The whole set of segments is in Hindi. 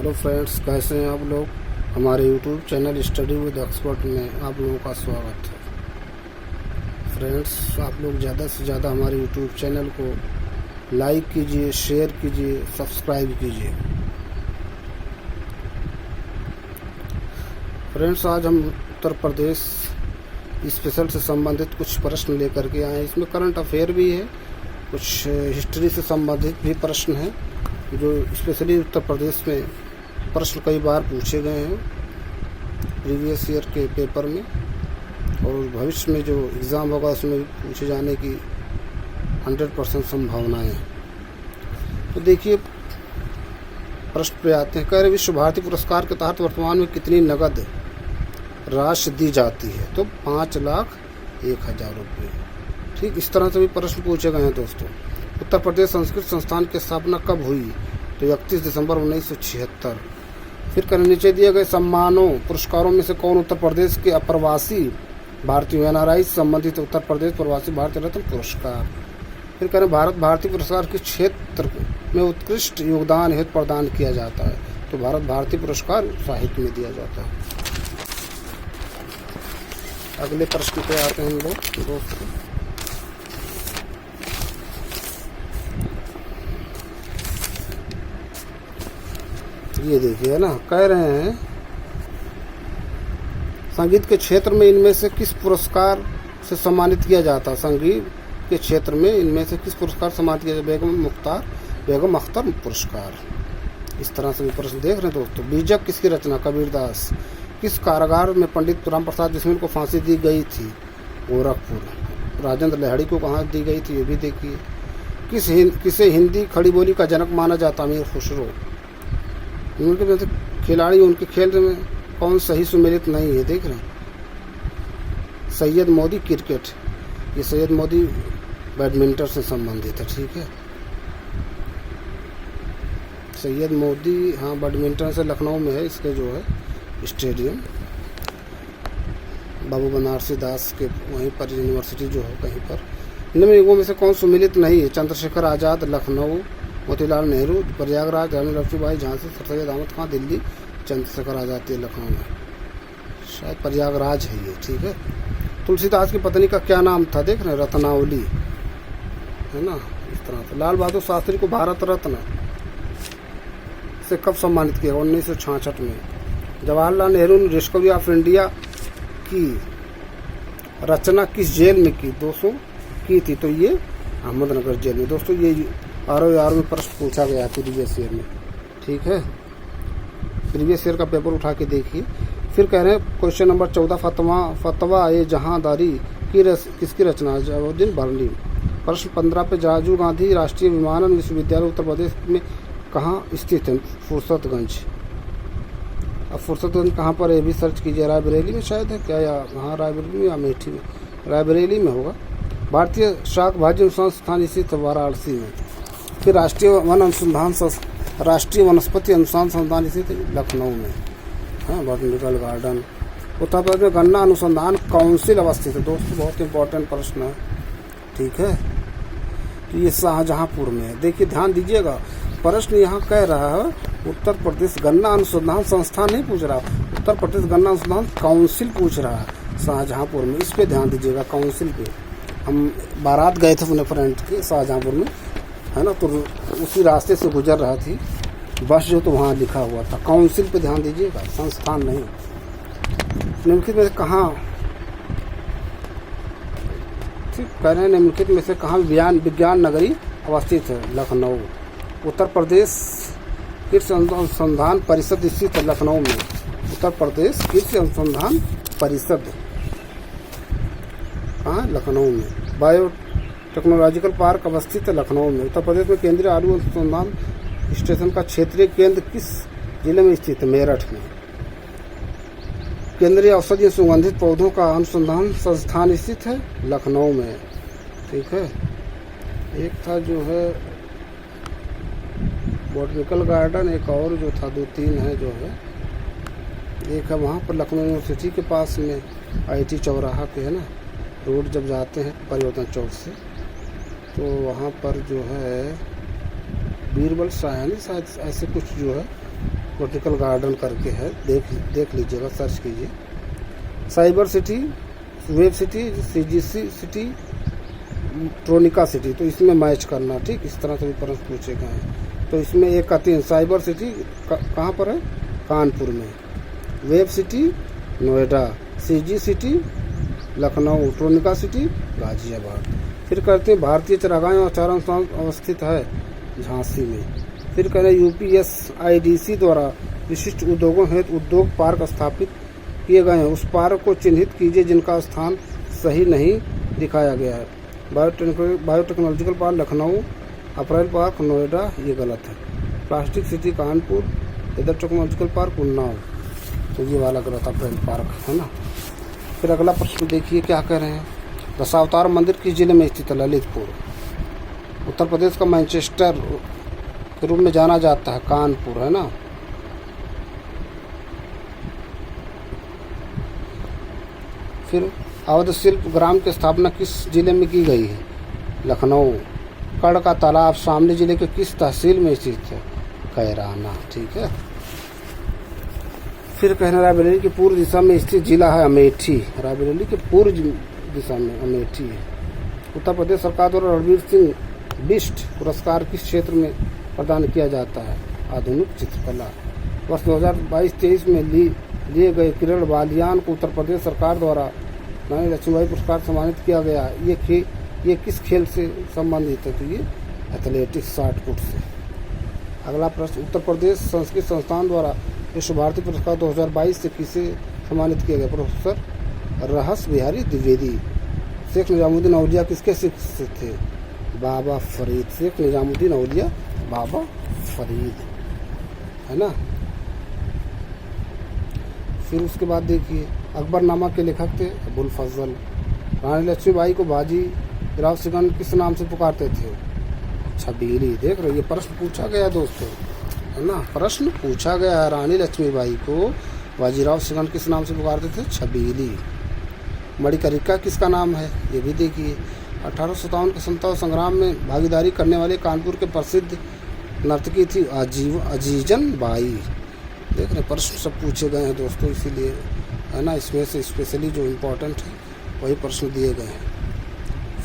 हेलो फ्रेंड्स, कैसे हैं आप लोग। हमारे YouTube channel study with expert में आप लोगों का स्वागत है। फ्रेंड्स, आप लोग ज़्यादा से ज़्यादा हमारे यूट्यूब चैनल को लाइक कीजिए, शेयर कीजिए, सब्सक्राइब कीजिए। फ्रेंड्स, आज हम उत्तर प्रदेश स्पेशल से संबंधित कुछ प्रश्न लेकर के आए हैं। इसमें करंट अफेयर भी है, कुछ हिस्ट्री से संबंधित भी प्रश्न हैं जो स्पेशली उत्तर प्रदेश में प्रश्न कई बार पूछे गए हैं प्रीवियस ईयर के पेपर में, और भविष्य में जो एग्ज़ाम होगा उसमें पूछे जाने की 100% संभावनाएं हैं। तो देखिए, प्रश्न पे आते हैं। कह रहे विश्व भारती पुरस्कार के तहत वर्तमान में कितनी नकद राशि दी जाती है? तो 5,01,000 रुपये। ठीक इस तरह से भी प्रश्न पूछे गए हैं दोस्तों। उत्तर प्रदेश संस्कृत संस्थान की स्थापना कब हुई? तो 31 दिसंबर 1976। फिर कर नीचे दिए गए सम्मानों पुरस्कारों में से कौन उत्तर प्रदेश के अप्रवासी भारतीय NRI से संबंधित उत्तर प्रदेश प्रवासी भारतीय रत्न पुरस्कार। फिर करें भारत भारती पुरस्कार किस क्षेत्र में उत्कृष्ट योगदान हेतु प्रदान किया जाता है? तो भारत भारती पुरस्कार साहित्य में दिया जाता है। अगले प्रश्न पे आते हैं हम लोग दोस्तों। ये देखिए ना, कह रहे हैं संगीत के क्षेत्र में इनमें से किस पुरस्कार से सम्मानित किया जाता है? संगीत के क्षेत्र में इनमें से किस पुरस्कार सम्मानित किया जाता है? बेगम अख्तर पुरस्कार। इस तरह से भी प्रश्न देख रहे हैं दोस्तों। बीजक किसकी रचना? कबीरदास। किस कारागार में पंडित राम प्रसाद बिस्मिल को फांसी दी गई थी? गोरखपुर। राजेंद्र लाहिड़ी को कहाँ दी गई थी? ये भी देखिए। किसे हिंदी खड़ी बोली का जनक माना जाता? अमीर खुसरो। उनके खिलाड़ी उनके खेल में कौन सही सुमेलित नहीं है? देख रहे हैं। सैयद मोदी क्रिकेट। ये सैयद मोदी बैडमिंटन से संबंधित है। ठीक है, सैयद मोदी, हाँ, बैडमिंटन से लखनऊ में है इसके जो है स्टेडियम। बाबू बनारसी दास के वहीं पर यूनिवर्सिटी जो है कहीं पर। इनमें युगों में से कौन सुमेलित नहीं है? चंद्रशेखर आज़ाद लखनऊ, मोतीलाल नेहरू प्रयागराज, रानी लक्ष्मीबाई झांसी, सर सैयद अहमद खान दिल्ली, चंद्रशेखर आज़ाद लखनऊ में। शायद प्रयागराज है ये। ठीक है। तुलसीदास की पत्नी का क्या नाम था? देख रहे हैं, रत्नावली, है ना। इस तरह से लाल बहादुर शास्त्री को भारत रत्न से कब सम्मानित किया? 1966 में। जवाहरलाल नेहरू ने डिस्कवरी ऑफ इंडिया की रचना किस जेल में की? दोस्तों की थी तो ये अहमदनगर जेल में। दोस्तों ये ROR में प्रश्न पूछा गया है प्रीवियस ईयर में। ठीक है, प्रीवियस ईयर का पेपर उठा के देखिए। फिर कह रहे हैं क्वेश्चन नंबर 14, फतवा ए जहांदारी किसकी रचना है? जलालुद्दीन बर्नी। प्रश्न 15 पे राजीव गांधी राष्ट्रीय विमानन विश्वविद्यालय उत्तर प्रदेश में कहाँ स्थित है? फुर्सतगंज। अब फुर्सतगंज कहाँ पर है? भी सर्च कीजिए। रायबरेली में शायद है क्या, या हाँ रायबरेली में या अमेठी में? रायबरेली में होगा। भारतीय शाक भाजी संस्थान स्थित है वाराणसी में। फिर राष्ट्रीय वनस्पति अनुसंधान संस्थान स्थित लखनऊ में, हाँ, बॉटनिकल गार्डन। उत्तर प्रदेश में गन्ना अनुसंधान काउंसिल अवस्थित है। दोस्तों बहुत इंपॉर्टेंट प्रश्न है। ठीक है, तो ये शाहजहांपुर में है। देखिए ध्यान दीजिएगा, प्रश्न यहाँ कह रहा है उत्तर प्रदेश गन्ना अनुसंधान संस्थान नहीं पूछ रहा, उत्तर प्रदेश गन्ना अनुसंधान काउंसिल पूछ रहा है शाहजहांपुर में। इस पे ध्यान दीजिएगा, काउंसिल पे। हम बारात गए थे अपने फ्रेंड के शाहजहांपुर में, है ना, तो उसी रास्ते से गुजर रहा थी बस जो, तो वहाँ लिखा हुआ था काउंसिल पे ध्यान दीजिएगा, संस्थान नहीं। निम्नलिखित में से कहाँ, ठीक कह रहे हैं, निम्नलिखित में से कहाँ विज्ञान नगरी अवस्थित है? लखनऊ। उत्तर प्रदेश कृषि अनुसंधान परिषद स्थित है लखनऊ में। उत्तर प्रदेश कृषि अनुसंधान परिषद कहाँ? लखनऊ में। बायो टेक्नोलॉजिकल पार्क अवस्थित है लखनऊ में। उत्तर प्रदेश में केंद्रीय आलू अनुसंधान स्टेशन का क्षेत्रीय केंद्र किस जिले में स्थित है? मेरठ में। केंद्रीय औषधीय सुगंधित पौधों का अनुसंधान संस्थान स्थित है लखनऊ में। ठीक है। एक था जो है बॉटनिकल गार्डन, एक और जो था, 2-3 है जो है। एक है वहाँ पर लखनऊ यूनिवर्सिटी के पास में, IT चौराहा पे, है ना, रोड जब जाते हैं परिवर्तन चौक से, तो वहाँ पर जो है बीरबल साहनी शायद ऐसे कुछ जो है वर्टिकल गार्डन करके है, देख लीजिएगा, सर्च कीजिए। Cyber city, web city, CGC city, Tronica city, तो इसमें मैच करना, ठीक। इस तरह से भी प्रश्न पूछे गए हैं। तो इसमें 1 का 3, साइबर सिटी कहाँ पर है? कानपुर में। Web city Noida, CG city Lucknow, Tronica city Ghaziabad. फिर कहते हैं भारतीय चारागाह और चारा अनुसंधान अवस्थित है झांसी में। फिर कह रहे UPSIDC द्वारा विशिष्ट उद्योगों हेतु उद्योग पार्क स्थापित किए गए हैं, उस पार्क को चिन्हित कीजिए जिनका स्थान सही नहीं दिखाया गया है। बायोटेक्नोलॉजिकल पार्क लखनऊ, अप्रैल पार्क नोएडा, ये गलत है। प्लास्टिक सिटी कानपुर, इधर टेक्नोलॉजिकल पार्क उन्नाव, तो ये वाला गलत, अप्रैल पार्क है ना। फिर अगला प्रश्न देखिए क्या कह रहे हैं। दशावतार मंदिर किस जिले में स्थित है? ललितपुर। उत्तर प्रदेश का मैनचेस्टर के रूप में जाना जाता है, कानपुर, है ना। फिर अवध शिल्प ग्राम की स्थापना किस जिले में की गई है? लखनऊ। कड़ का तालाब शामली जिले के किस तहसील में स्थित है? कैराना, ठीक है। फिर कहना रायबरेली की पूर्व दिशा में स्थित जिला है अमेठी। रायबरेली के पूर्व दिशा में अमेठी है। उत्तर प्रदेश सरकार द्वारा रणवीर सिंह बिष्ट पुरस्कार किस क्षेत्र में प्रदान किया जाता है? आधुनिक चित्रकला। वर्ष 2022-23 में लिए गए किरण बालियान को उत्तर प्रदेश सरकार द्वारा रानी लक्ष्मीबाई पुरस्कार सम्मानित किया गया। ये किस खेल से संबंधित है? तो ये एथलेटिक्स, शॉट पुट से। अगला प्रश्न, उत्तर प्रदेश संस्कृत संस्थान द्वारा विश्व भारती पुरस्कार 2022 से किसे सम्मानित किया गया? प्रोफेसर रहस बिहारी द्विवेदी। शेख निजामुद्दीन औलिया किसके शिष्य थे? बाबा फरीद। शेख निजामुद्दीन औलिया बाबा फरीद, है ना। फिर उसके बाद देखिए अकबरनामा के लेखक थे अबुल फजल। रानी लक्ष्मीबाई को बाजी राव सिकंदर किस नाम से पुकारते थे? छबीली। देख रहे, ये प्रश्न पूछा गया दोस्तों, है ना, प्रश्न पूछा गया है। रानी लक्ष्मीबाई को बाजीराव सिकंदर किस नाम से पुकारते थे? छबीली। मणिकर्णिका किसका नाम है? ये भी देखिए। 1857 के स्वतंत्रता संग्राम में भागीदारी करने वाले कानपुर के प्रसिद्ध नर्तकी थी अजीजन बाई। देख रहे, प्रश्न सब पूछे गए हैं दोस्तों, इसीलिए, है ना। इसमें से स्पेशली जो इम्पोर्टेंट है वही प्रश्न दिए गए हैं।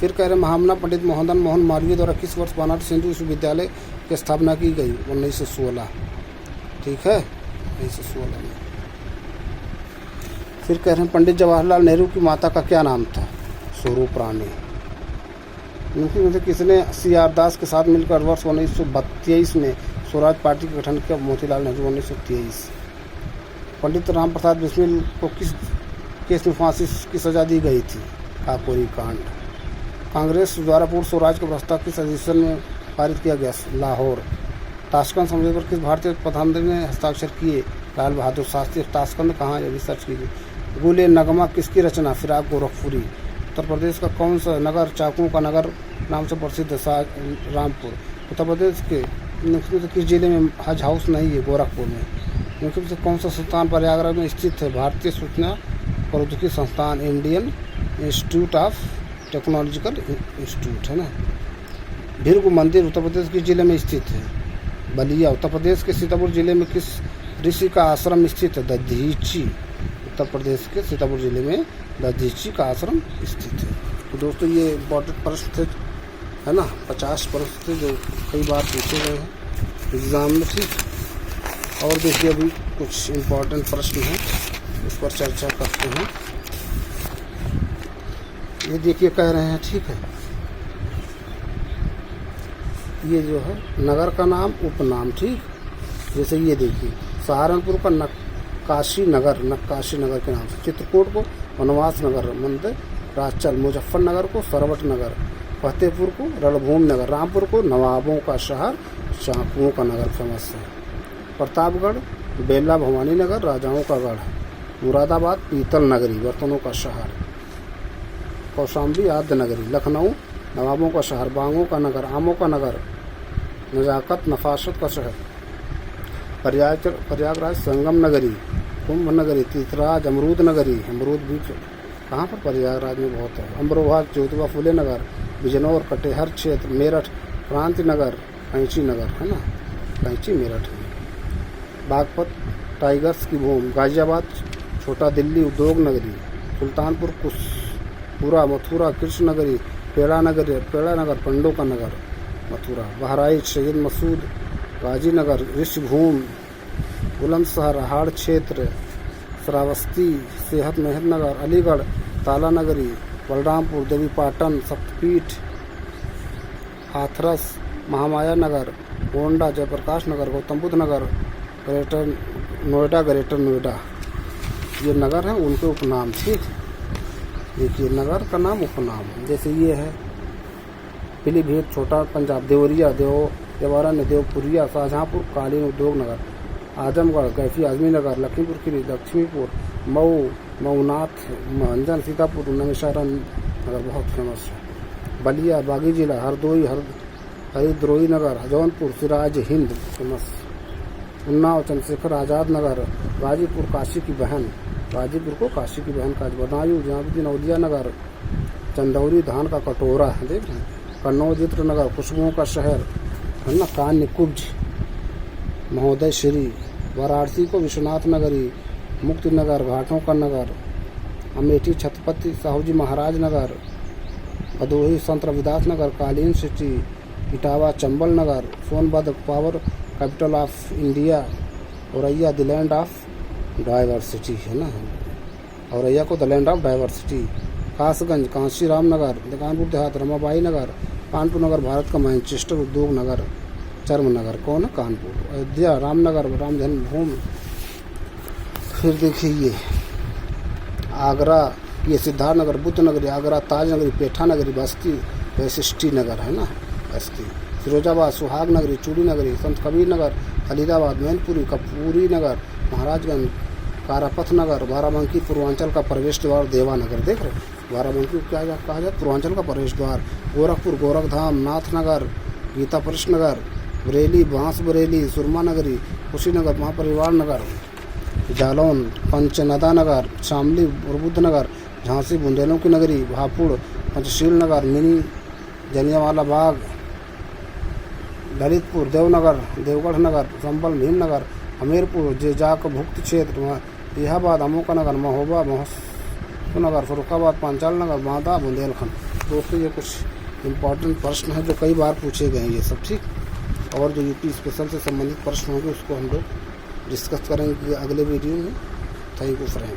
फिर कह रहे महामना पंडित मोहनदास मोहन मालवीय द्वारा किस वर्ष बनारस हिंदू विश्वविद्यालय की स्थापना की गई? 1916, ठीक है, 1916 में। फिर कह रहे हैं पंडित जवाहरलाल नेहरू की माता का क्या नाम था? स्वरूप रानी। इनकी में से किसने CR दास के साथ मिलकर वर्ष 1923 में स्वराज पार्टी का गठन किया? मोतीलाल नेहरू, 1923। पंडित राम प्रसाद बिस्मिल को किस केस में फांसी की सजा दी गई थी? काकोरी कांड। कांग्रेस द्वारा पूर्व स्वराज का प्रस्ताव किस अधिवेशन में पारित किया गया? लाहौर। ताशकंद समझौते पर किस भारतीय प्रधानमंत्री ने हस्ताक्षर किए? लाल बहादुर शास्त्री। ताशकंद कहाँ है? रिसर्च कीजिए। गुल नगमा किसकी रचना? फिराक गोरखपुरी। उत्तर प्रदेश का कौन सा नगर चाकुओं का नगर नाम से प्रसिद्ध है? रामपुर। उत्तर प्रदेश के किस जिले में हज हाउस नहीं है? गोरखपुर में। निम्नलिखित से कौन सा संस्थान प्रयागराज में स्थित है? भारतीय सूचना प्रौद्योगिकी संस्थान, Indian institute of technological institute, है ना। भृगु मंदिर उत्तर प्रदेश किस जिले में स्थित है? बलिया। उत्तर प्रदेश के सीतापुर जिले में किस ऋषि का आश्रम स्थित है? दधीची। उत्तर प्रदेश के सीतापुर जिले में दधीची का आश्रम स्थित है। तो दोस्तों ये इम्पोर्टेंट प्रश्न थे, है ना, 50 प्रश्न थे जो कई बार पूछे गए हैं एग्ज़ाम में, ठीक। और देखिए अभी कुछ इम्पोर्टेंट प्रश्न हैं, उस पर चर्चा करते हैं। ये देखिए कह रहे हैं, ठीक है, ये जो है नगर का नाम उपनाम, ठीक। जैसे ये देखिए सहारनपुर का नक्काशी नगर के नाम से, चित्रकूट को वनवास नगर मंदिर राजचल, मुजफ्फरनगर को सरवट नगर, फतेहपुर को रणभूमि नगर, रामपुर को नवाबों का शहर, चाकुओं का नगर फेमस है, प्रतापगढ़ बेला भवानी नगर, राजाओं का गढ़, मुरादाबाद पीतल नगरी, बर्तनों का शहर, कौशाम्बी आद्य नगरी, लखनऊ नवाबों का शहर, बांगों का नगर, आमों का नगर, नजाकत नफासत का शहर, प्रयागराज संगम नगरी, कुंभ नगरी, तीर्थराज अमरूद नगरी, अमरूद भी कहाँ पर? प्रयागराज में बहुत है, अमरोहा ज्योतिबा फुले नगर, बिजनौर कटेहर क्षेत्र, मेरठ क्रांति नगर, कैंची नगर, है ना, कैंची मेरठ है। बागपत टाइगर्स की भूमि, गाजियाबाद छोटा दिल्ली उद्योग नगरी, सुल्तानपुर कुशपुरा मथुरा कृष्ण नगरी, पेड़ा नगर पंडों का नगर मथुरा, बहराइच शहीद मसूद गाजीनगर, ऋषिभूमि बुलंदशहर हाड़ क्षेत्र, श्रावस्ती सेहत मेहतनगर, अलीगढ़ ताला नगरी, बलरामपुर देवीपाटन शक्तिपीठ, हाथरस महामाया नगर, गोंडा जयप्रकाश नगर, गौतम बुद्ध नगर, ग्रेटर नोएडा ये नगर हैं उनके उपनाम। ठीक, देखिए नगर का नाम उपनाम, जैसे ये है पीलीभीत छोटा पंजाब, देवरिया देवारण्य देवपुरिया, शाहजहांपुर कालीन उद्योग नगर, आजमगढ़ कैफी आजमी नगर, लखीमपुर खीरी लक्ष्मीपुर, मऊ मऊनाथ मंजन, सीतापुर नमिषारण नगर बहुत फेमस है, बलिया बागी जिला, हरदोई हरिद्रोही नगर, जौनपुर सिराज हिंद फेमस, उन्नाव चंद्रशेखर आजाद नगर, गाजीपुर काशी की बहन, गाजीपुर को काशी की बहन का, बदायूं जहांगीर औलिया नगर, चंदौरी धान का कटोरा है, देख रहे हैं, कन्नौज इत्र नगर, खुशबुओं का शहर है ना, कान्य कुब्ज महोदय श्री, वाराणसी को विश्वनाथ नगरी, मुक्ति नगर घाटों का नगर, अमेठी छत्रपति साहूजी महाराज नगर, भदोही संत रविदास नगर, कालीन city, Etawah Chambal Nagar, Sonbhadra power capital of India, Auraiya the land of diversity है ना, औरैया को the land of diversity, Kasganj Kanshi Ramnagar, Kanpur Dehat Ramabai नगर, कानपुर नगर भारत का मैनचेस्टर उद्योग नगर, चर्म नगर कौन है कानपुर, अयोध्या रामनगर राम जन्मभूमि। फिर देखिए ये आगरा, ये सिद्धार्थ नगर बुद्ध नगरी, आगरा ताज नगरी, पेठा नगरी, बस्ती वैशिष्टि नगर है ना बस्ती, फिरोजाबाद सुहाग नगरी, चूड़ी नगरी, संत कबीर नगर, खलीलाबाद मैनपुरी, कपूरी नगर, महाराजगंज, कारापथ नगर, बाराबंकी पूर्वांचल का प्रवेश द्वार, देवानगर, देख रहे बाराबंकी को क्या कहा जाए पूर्वांचल का प्रवेश द्वार, गोरखपुर गोरखधाम, नाथनगर, गीता परिष नगर, बरेली बांस बरेली, सुरमा नगरी, कुशीनगर महापरिवार नगर, जालौन पंचनदा नगर, शामली बुद्ध नगर, झांसी बुंदेलों की नगरी, भापुड़ पंचशील नगर, मिनी जलियांवाला बाग, ललितपुर देवनगर, देवगढ़ नगर, संबल भीमनगर, हमीरपुर जेजाक भुक्त क्षेत्र, इलाहाबाद अमोका नगर, महोबा नगर, फरुखाबाद पांचाल नगर, बांदा बुंदेलखंड। दोस्तों ये कुछ इम्पोर्टेंट प्रश्न है जो कई बार पूछे गए हैं ये सब। ठीक, और जो यूपी स्पेशल से संबंधित प्रश्न होंगे उसको हम लोग डिस्कस करेंगे अगले वीडियो में। Thank you friend.